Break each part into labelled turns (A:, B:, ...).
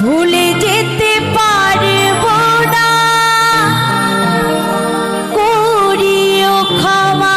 A: ভুলে যেতে পারবো না করিও ক্ষমা।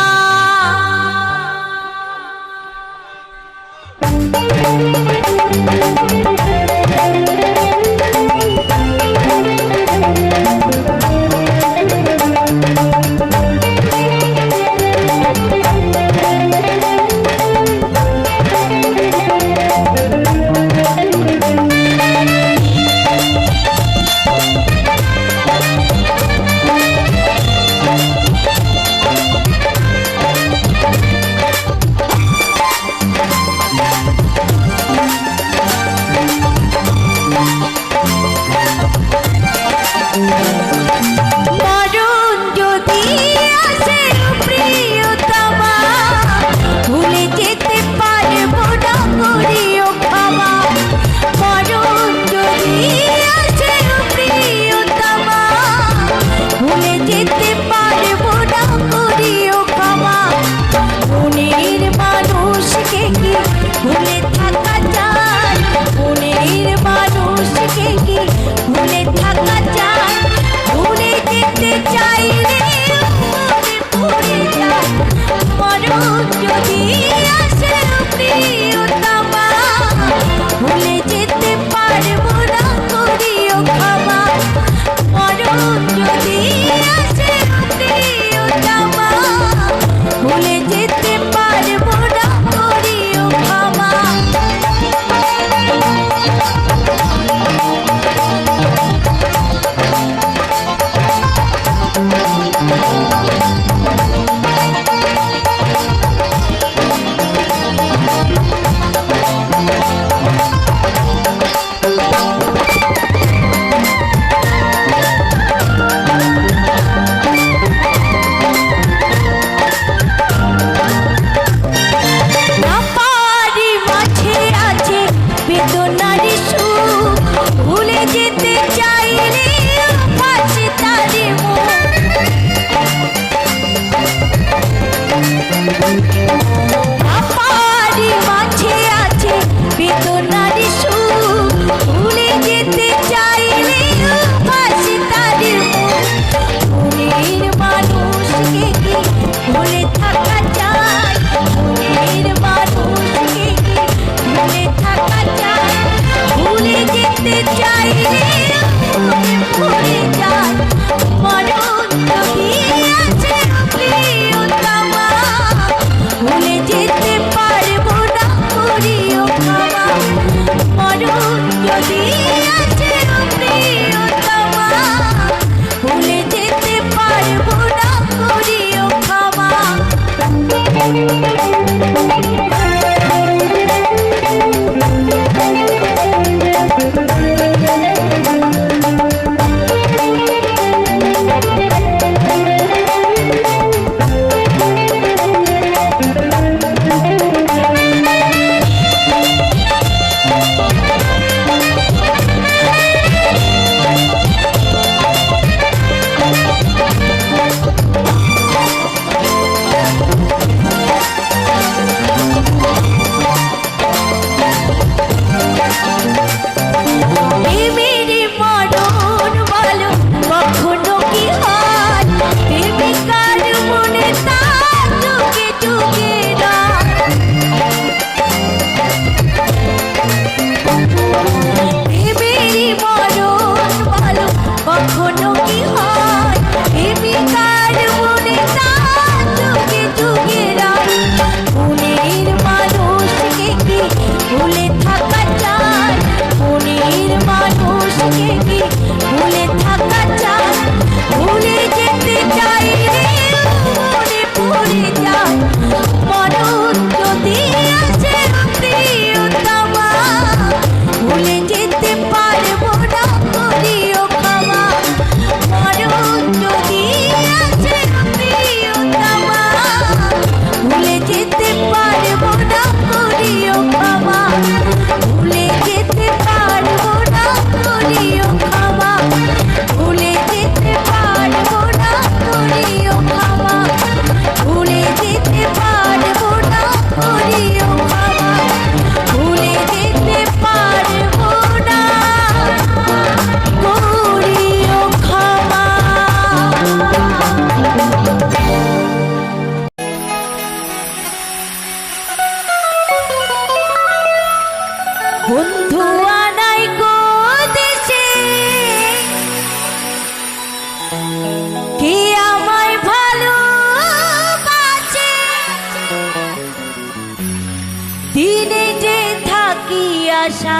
A: আশা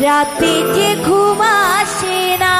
A: রাতে যে ঘুম আসে না।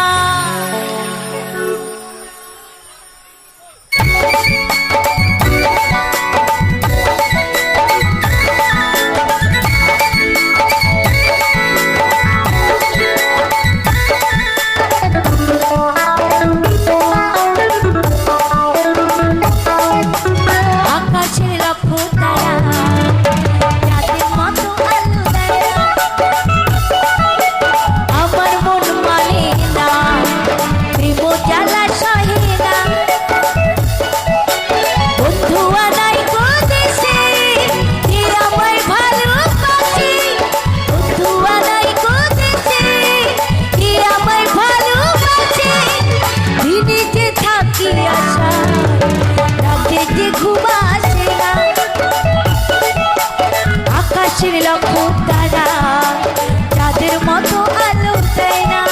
A: লক্ষ তারা যাদের মতো আলো দেয় না।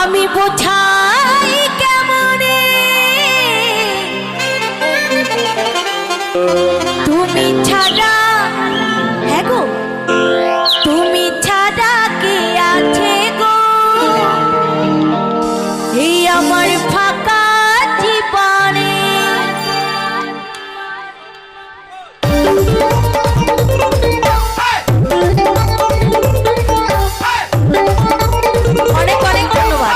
A: আমি বোঝাই কেমনে তুমি ছাড়া, হ্যাঁ গো তুমি ছাড়া কে আছে গো এই আমার ফাঁকা জীবনে। অনেক অনেক ধন্যবাদ।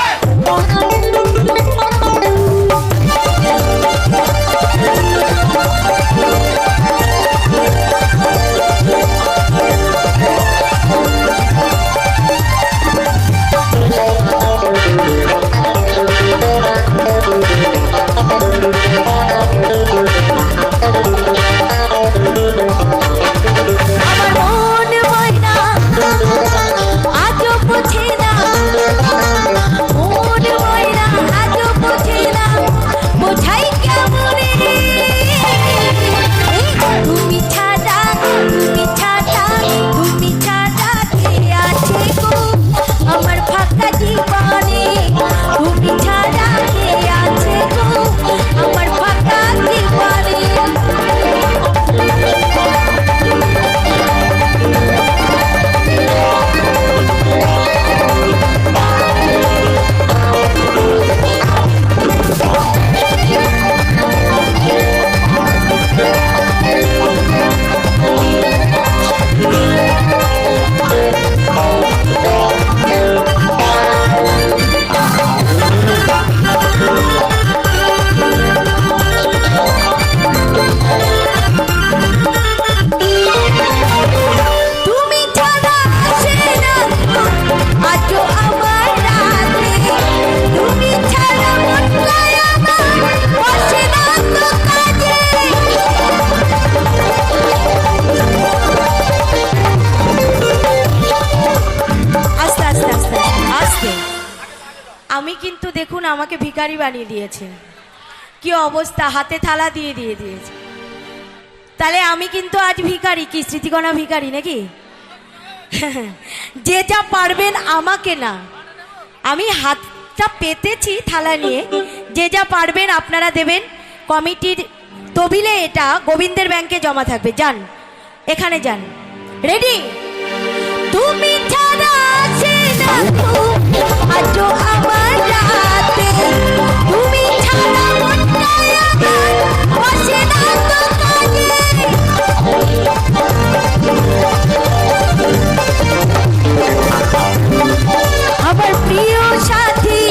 A: আমি কিন্তু দেখুন আমাকে ভিখারি বানিয়ে দিয়েছে, কি অবস্থা, হাতে থালা দিয়ে দিয়েছে। তাহলে আমি কিন্তু আজ ভিখারি, কি স্মৃতিকণা ভিখারি নাকি? যে যা পারবেন আমাকে না, আমি হাতটা পেতেছি থালা নিয়ে, যে যা পারবেন আপনারা দেবেন। কমিটির তবিলে এটা গোবিন্দের ব্যাংকে জমা থাকবে। যান, এখানে যান। রেডি? তুমি ছাড়া আসে না আজও আমার রাতে, তুমি ছাড়া মনটাই আমার বসে না তো কাজে। আমার প্রিয় সাথী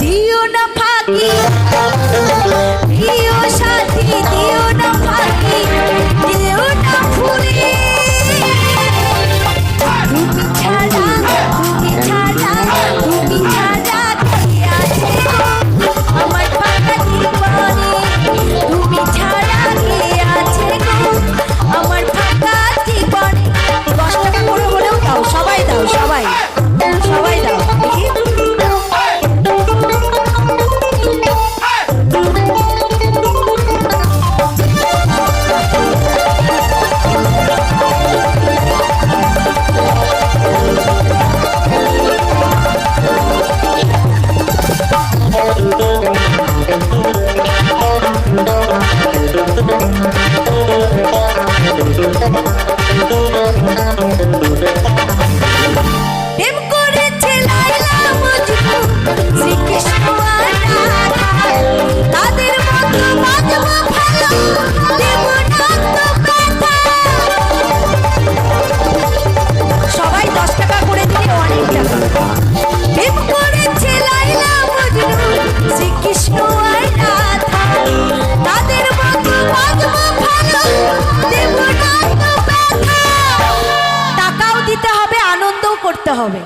A: দিও না ফাঁকি, প্রিয় সাথী দিও না ফাঁকি, দিও না ফুলে। তুমি ছাড়া তুমি ছাড়া তুমি ছাড়া কে আছে গো আমার ফাঁকা জীবনে, তুমি ছাড়া কে আছে গো আমার ফাঁকা জীবনে। 10 টাকা করে হলেও দাও, সবাই দাও, সবাই সবাই দাও। দেখি প্রেম করেছে লায়লা মজনু, শ্রীকৃষ্ণ আর রাধা, তাদের মতো বাজবো ভালো, দেব না তো ব্যথা। সবাই 10 টাকা করে দিলে অনেক টাকা। প্রেম করেছে লায়লা মজনু, শ্রীকৃষ্ণ আর রাধা, তাদের মতো বাজবো ভালো, দেব না তো ব্যথা। টাকাও দিতে হবে, আনন্দও করতে হবে।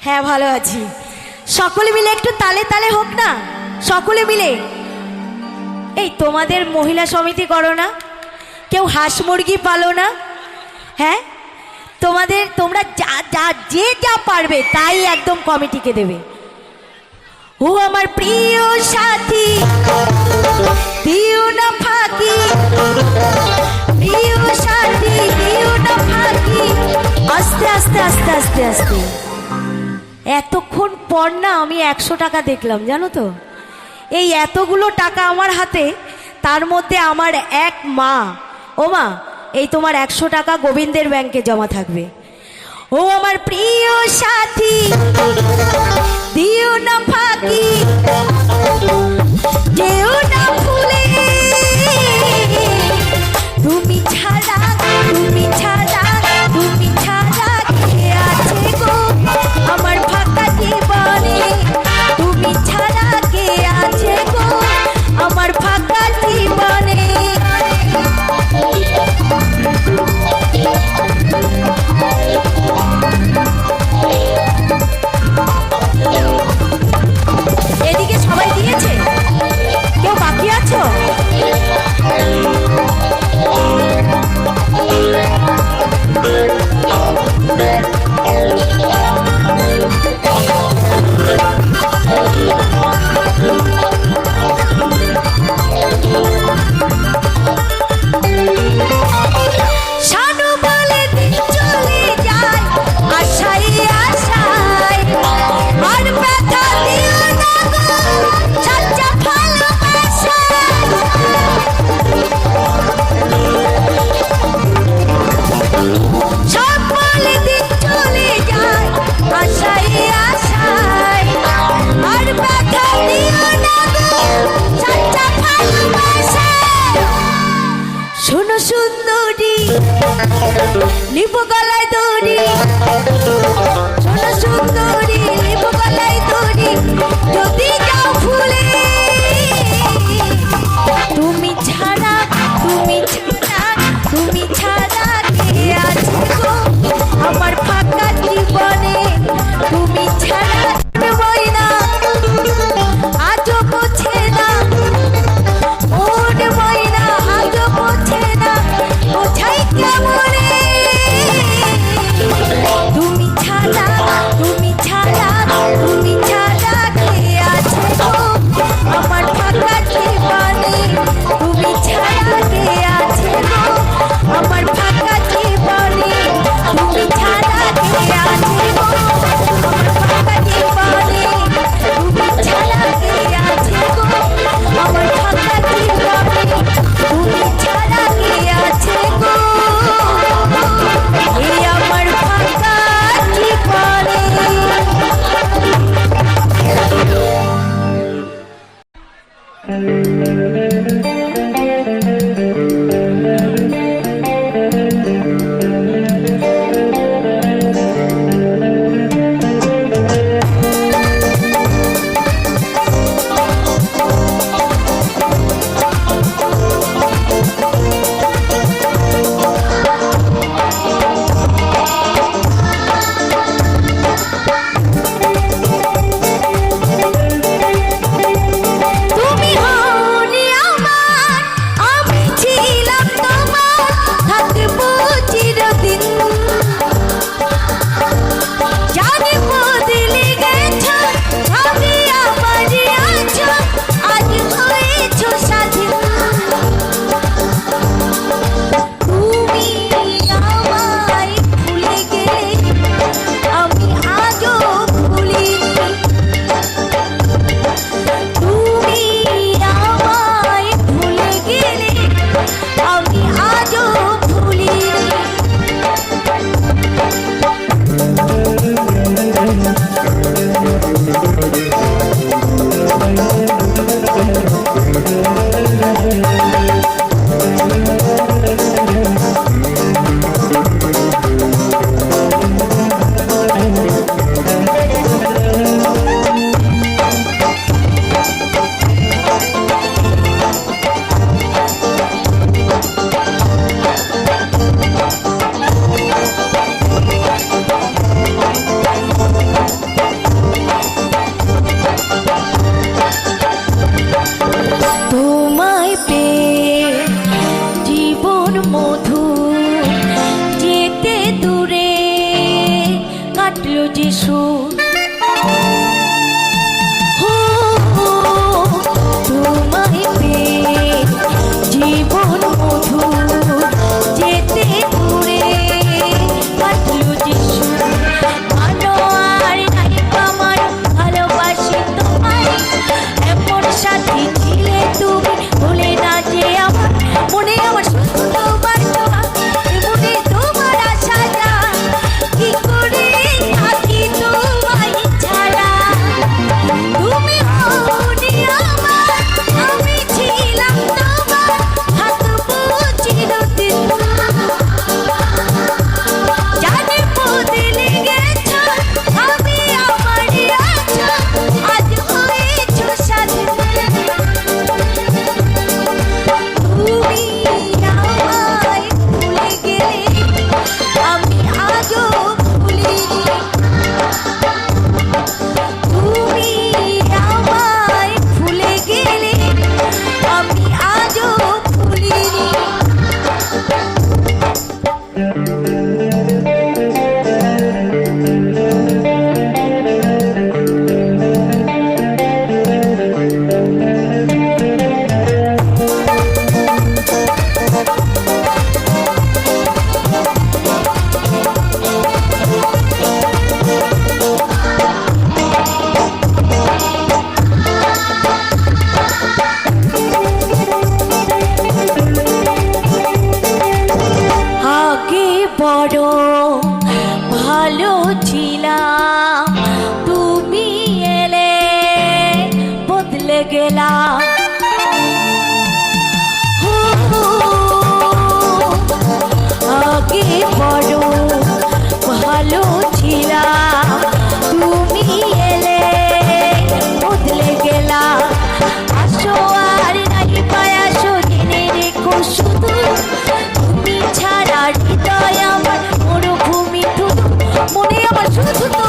A: হ্যাঁ, ভালো আছি। সকলে মিলে একটু তালে তালে হোক না, সকলে মিলে। এই তোমাদের মহিলা সমিতি করো না? কেউ হাঁস মুরগি পালো না? হ্যাঁ, তোমরা যে যা পারবে তাই একদম কমিটিকে দেবে। ও আমার প্রিয় সাথী দিও না ফাঁকি, প্রিয় সাথী দিও না ফাঁকি। আস্তে আস্তে আস্তে আস্তে আস্তে এতক্ষণ পর না আমি 100 টাকা দেখলাম, জানো তো? এই এতগুলো টাকা আমার হাতে, তার মধ্যে আমার এক মা, ও মা, এই তোমার 100 টাকা গোবিন্দের ব্যাংকে জমা থাকবে। ও আমার প্রিয় সাথী দিও না ফাঁকি, যেও না ভুলে, তুমি ছাড়া তুমি ছাড়া তুমি ছাড়া কে আছে গো আমার ফাঁকা জীবনে, তুমি ছাড়া কে আছে গো আমার ফাঁকা জীবনে।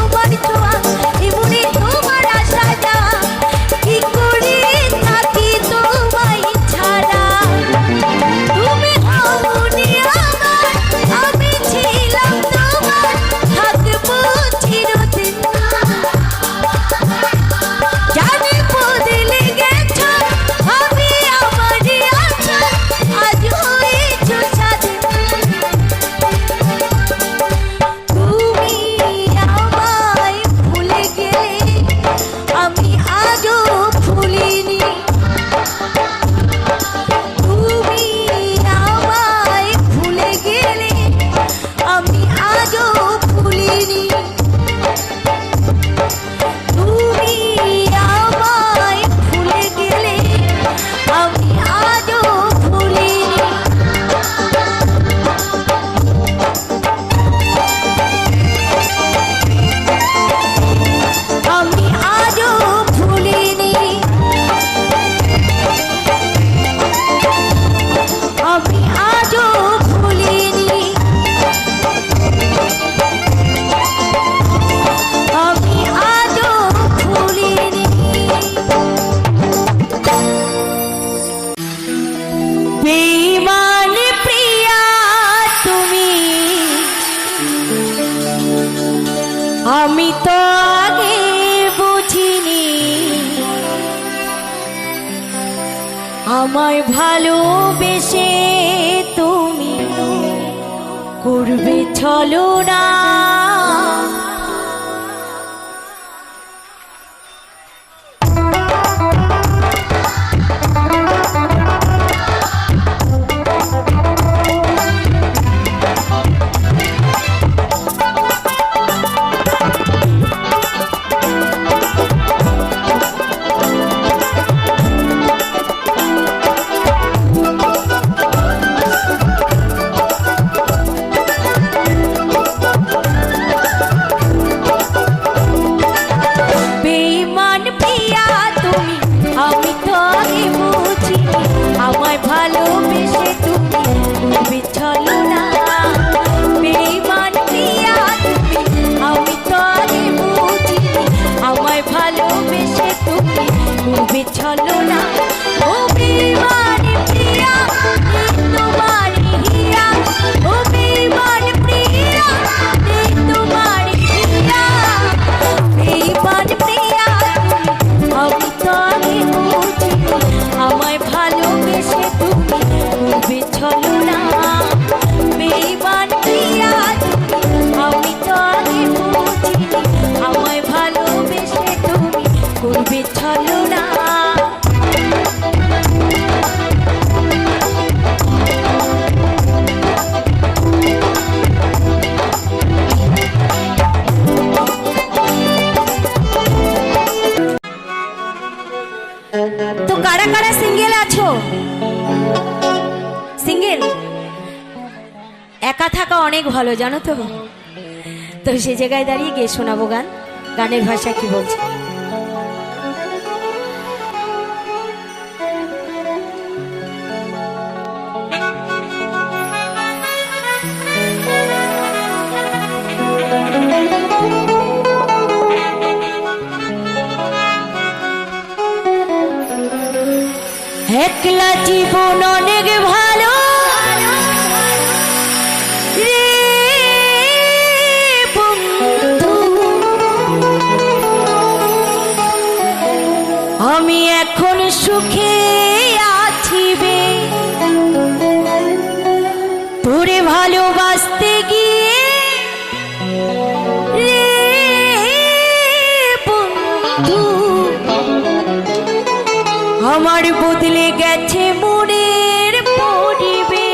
A: তোমার ছোঁয়া, এমনি তোমার আশা যা, কি করে থাকি আমায় ভালোবেসে তুমি করবে ছলনা। তো কারা কারা সিঙ্গেল আছো? সিঙ্গেল একা থাকা অনেক ভালো জানো তো। তো সে জায়গায় দাঁড়িয়ে গিয়ে শোনাবো গান। গানের ভাষা কি বলছে? একলা জীবন অনেক ভালো রে বন্ধু, আমি এখন সুখে আছি বে, তোরে ভালোবাসতে গিয়ে রে বন্ধু, আমার বদলে গেছে মনের পরিবেশ।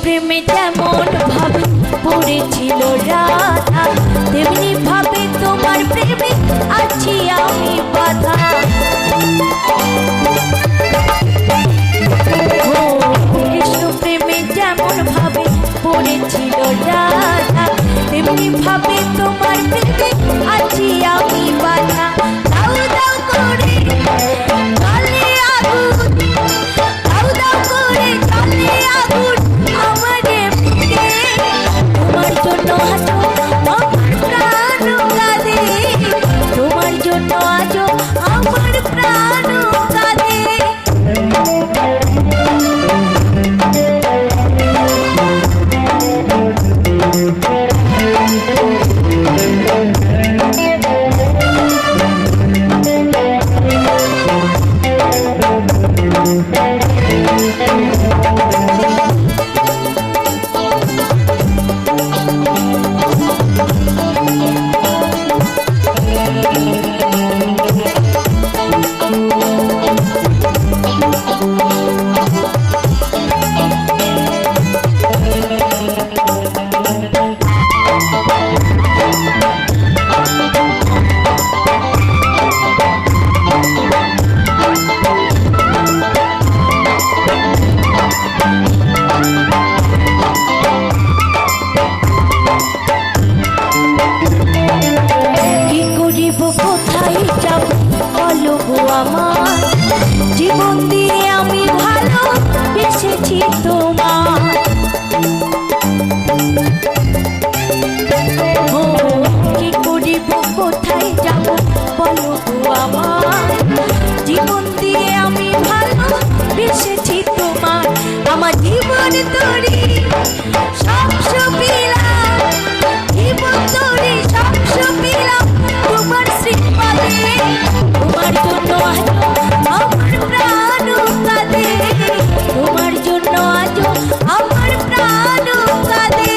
A: প্রেমে যেমন ভাবে পড়েছিল রাধা, তেমনি ভাবে তোমার প্রেমে আছি আমি বাধা। ও কৃষ্ণ প্রেমে যেমন ভাবে পড়েছিল রাধা, তেমনি ভাবে তোমার প্রেমে আছি আমি বাধা। দাও দাও করে জলে আগুন, দাও দাও করে জলে আগুন আমারে বুকে, তোমার জন্য আজো আমার প্রাণ কাঁদে, তোমার জন্য আজো আমার প্রাণ কাঁদে। কোথায় যাব বলো গো আমার, জীবন দিয়ে আমি ভালো বেসেছি তোমার। ও কি করিব কোথায় যাব বলো গো আমার, জীবন দিয়ে আমি ভালো বেসেছি তোমার। আমার জীবন তরি সব সপিলাম, জীবন তরি সব সপিলাম তোমার শ্রীপাদে, তোমার জন্য আজ আমার প্রাণ কাঁদে, তোমার জন্য আজ আমার প্রাণ কাঁদে।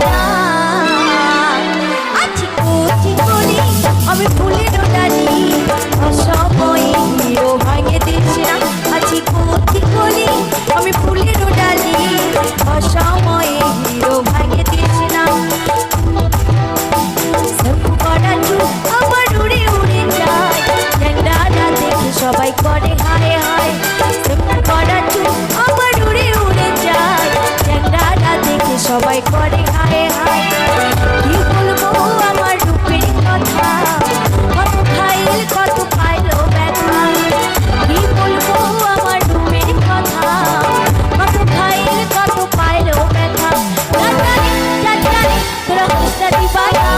A: পায়া আছি কোচি করি আমি ফুলের ডালি অসময়ে হিরো ভাঙে দিস না আছি কোচি করি আমি ফুলের ডালি অসময়ে হিরো ভাঙে দিস না শ্যাম্পু করা চুল আমার উড়ে উড়ে যায় ঝান্ডাটা দেখে সবাই করে হায় হায় শ্যাম্পু করা চুল আমার উড়ে উড়ে যায় ঝান্ডাটা দেখে সবাই করে হায় হায় কি বলবো আমার রূপের কথা কত খাইল কত খাইলো ব্যথা কি বলবো আমার রূপের কথা কত খাইল কত পাইলো ব্যথা জানি জানি তোরা কষ্ট দিবায়া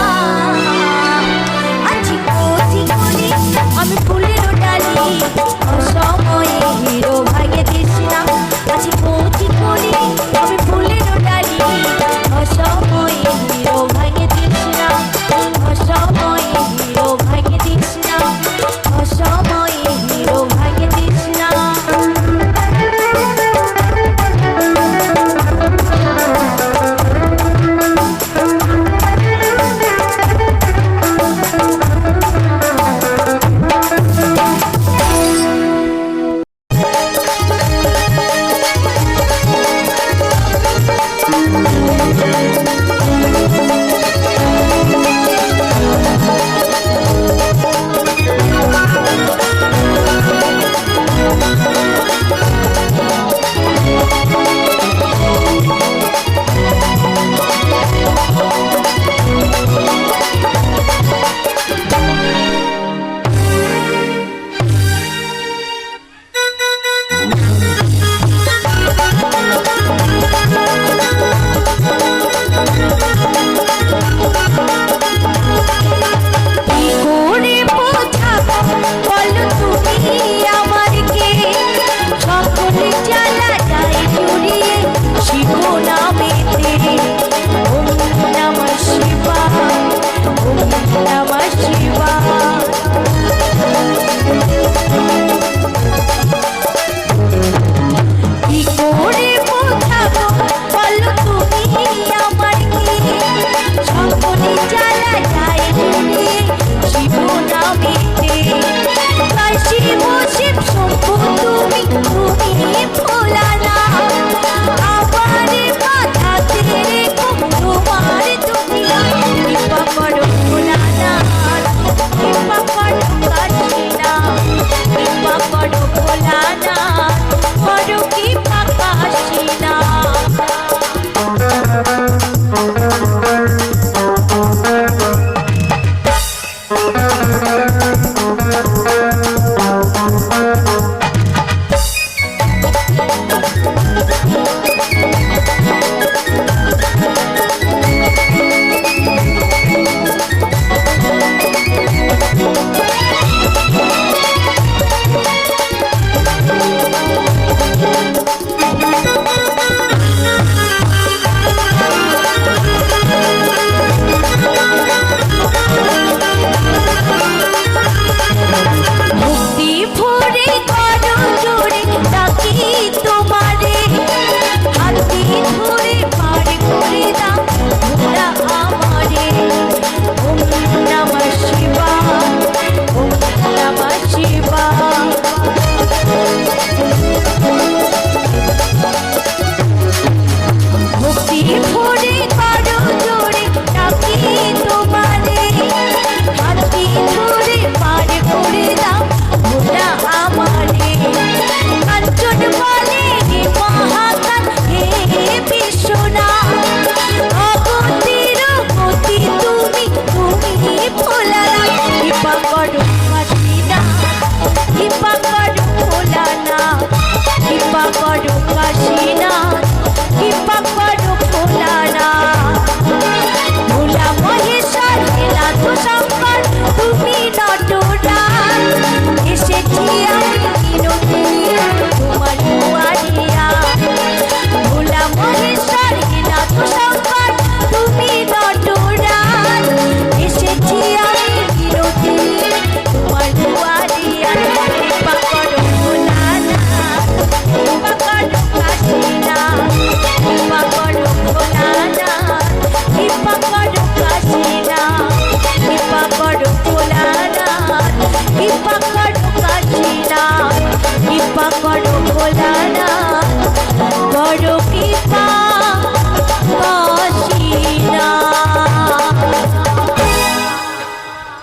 A: আছি কোচি করি আমি ফুলের ডালি অসময়ে হিরো ভাঙে দিস না আছি কোচি করি আমি ফুলের ডালি অসময়ে হিরো ভাঙে দিস না অসময়ে হিরো ভাঙে দিস না অসময়ে হিরো ভাঙে দিস না ভোলানা বড় কৃপা